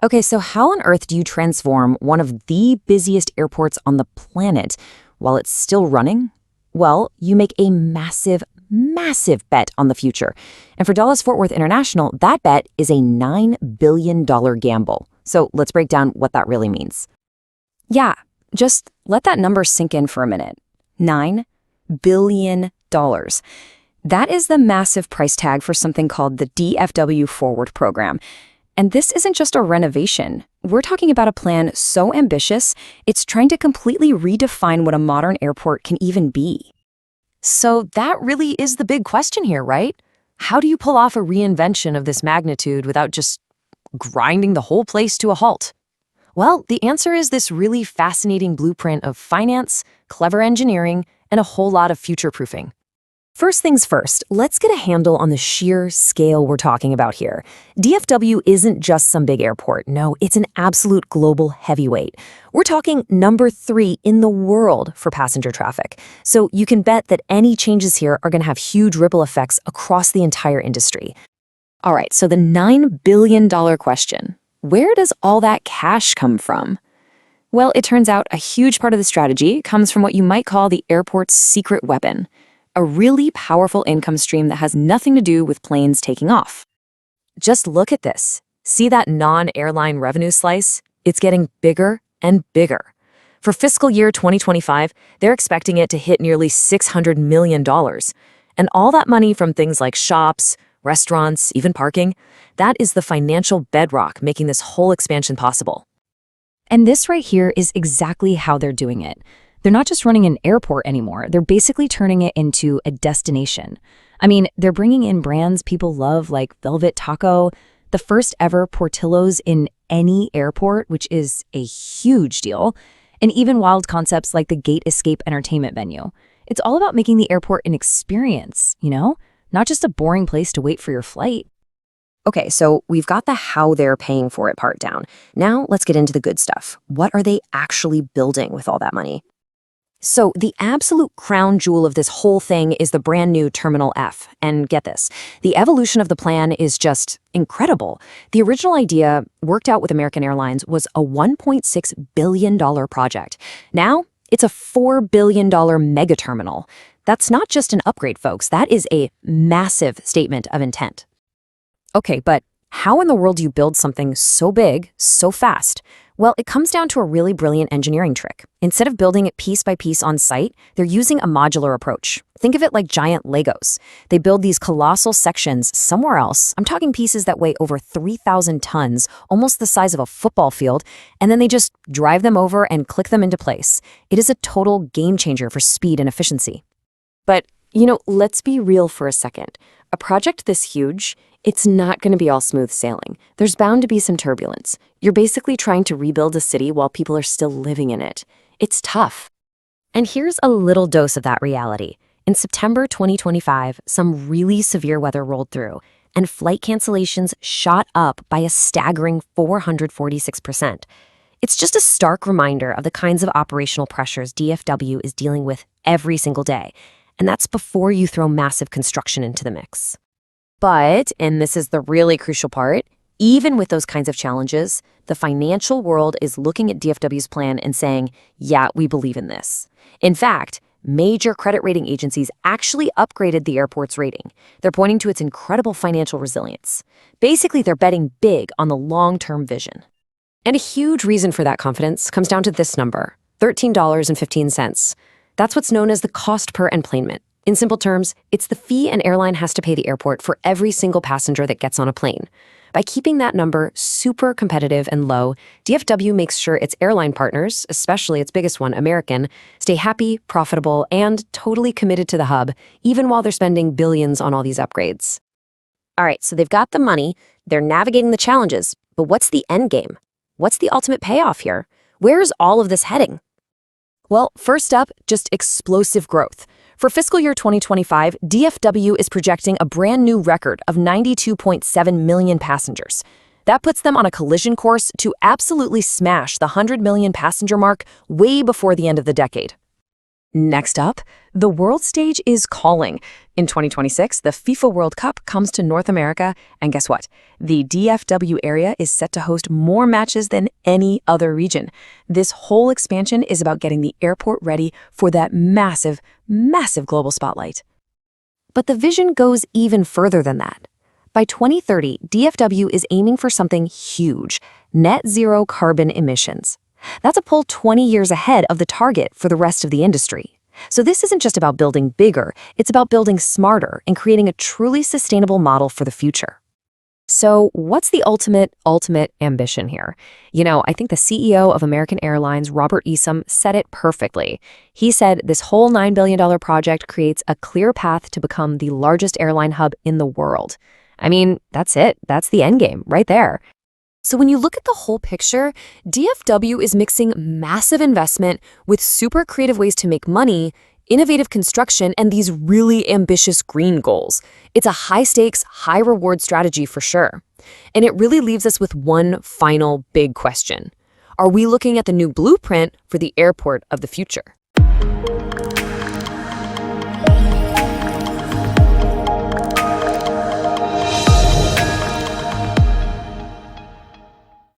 Okay, so how on earth do you transform one of the busiest airports on the planet while it's still running? Well, you make a massive, massive bet on the future. And for Dallas Fort Worth International, that bet is a $9 billion gamble. So let's break down what that really means. Yeah, just let that number sink in for a minute. $9 billion. That is the massive price tag for something called the DFW Forward program. And this isn't just a renovation. We're talking about a plan so ambitious, it's trying to completely redefine what a modern airport can even be. So that really is the big question here, right? How do you pull off a reinvention of this magnitude without just grinding the whole place to a halt? Well, the answer is this really fascinating blueprint of finance, clever engineering, and a whole lot of future-proofing. First things first, let's get a handle on the sheer scale we're talking about here. DFW isn't just some big airport. No, it's an absolute global heavyweight. We're talking number 3 in the world for passenger traffic. So you can bet that any changes here are going to have huge ripple effects across the entire industry. All right, so the $9 billion question. Where does all that cash come from? Well, it turns out a huge part of the strategy comes from what you might call the airport's secret weapon. A really powerful income stream that has nothing to do with planes taking off. Just look at this. See that non-airline revenue slice? It's getting bigger and bigger. For fiscal year 2025, they're expecting it to hit nearly $600 million. And all that money from things like shops, restaurants, even parking, that is the financial bedrock making this whole expansion possible. And this right here is exactly how they're doing it. They're not just running an airport anymore. They're basically turning it into a destination. I mean, they're bringing in brands people love like Velvet Taco, the first ever Portillo's in any airport, which is a huge deal, and even wild concepts like the Gate Escape entertainment venue. It's all about making the airport an experience, not just a boring place to wait for your flight. Okay, so we've got the how they're paying for it part down. Now let's get into the good stuff. What are they actually building with all that money? So the absolute crown jewel of this whole thing is the brand new Terminal F. And get this, the evolution of the plan is just incredible. The original idea, worked out with American Airlines, was a $1.6 billion project. Now, it's a $4 billion mega terminal. That's not just an upgrade, folks. That is a massive statement of intent. Okay, but how in the world do you build something so big, so fast? Well, it comes down to a really brilliant engineering trick. Instead of building it piece by piece on site, they're using a modular approach. Think of it like giant Legos. They build these colossal sections somewhere else. I'm talking pieces that weigh over 3,000 tons, almost the size of a football field, and then they just drive them over and click them into place. It is a total game changer for speed and efficiency. But, let's be real for a second. A project this huge, it's not going to be all smooth sailing. There's bound to be some turbulence. You're basically trying to rebuild a city while people are still living in it. It's tough. And here's a little dose of that reality. In September 2025, some really severe weather rolled through, and flight cancellations shot up by a staggering 446%. It's just a stark reminder of the kinds of operational pressures DFW is dealing with every single day. And that's before you throw massive construction into the mix. But, and this is the really crucial part, even with those kinds of challenges, the financial world is looking at DFW's plan and saying, yeah, we believe in this. In fact, major credit rating agencies actually upgraded the airport's rating. They're pointing to its incredible financial resilience. Basically, they're betting big on the long-term vision. And a huge reason for that confidence comes down to this number, $13.15. That's what's known as the cost per enplanement. In simple terms, it's the fee an airline has to pay the airport for every single passenger that gets on a plane. By keeping that number super competitive and low, DFW makes sure its airline partners, especially its biggest one, American, stay happy, profitable, and totally committed to the hub, even while they're spending billions on all these upgrades. All right, so they've got the money, they're navigating the challenges, but what's the end game? What's the ultimate payoff here? Where's all of this heading? Well, first up, just explosive growth. For fiscal year 2025, DFW is projecting a brand new record of 92.7 million passengers. That puts them on a collision course to absolutely smash the 100 million passenger mark way before the end of the decade. Next up, the world stage is calling. In 2026, the FIFA World Cup comes to North America, and guess what? The DFW area is set to host more matches than any other region. This whole expansion is about getting the airport ready for that massive, massive global spotlight. But the vision goes even further than that. By 2030, DFW is aiming for something huge: net zero carbon emissions. That's a full 20 years ahead of the target for the rest of the industry. So this isn't just about building bigger, it's about building smarter and creating a truly sustainable model for the future. So what's the ultimate ambition here? I think the CEO of American Airlines, Robert Isom, said it perfectly. He said this whole $9 billion project creates a clear path to become the largest airline hub in the world. I mean, that's it. That's the end game right there. So when you look at the whole picture, DFW is mixing massive investment with super creative ways to make money, innovative construction, and these really ambitious green goals. It's a high-stakes, high-reward strategy for sure. And it really leaves us with one final big question. Are we looking at the new blueprint for the airport of the future?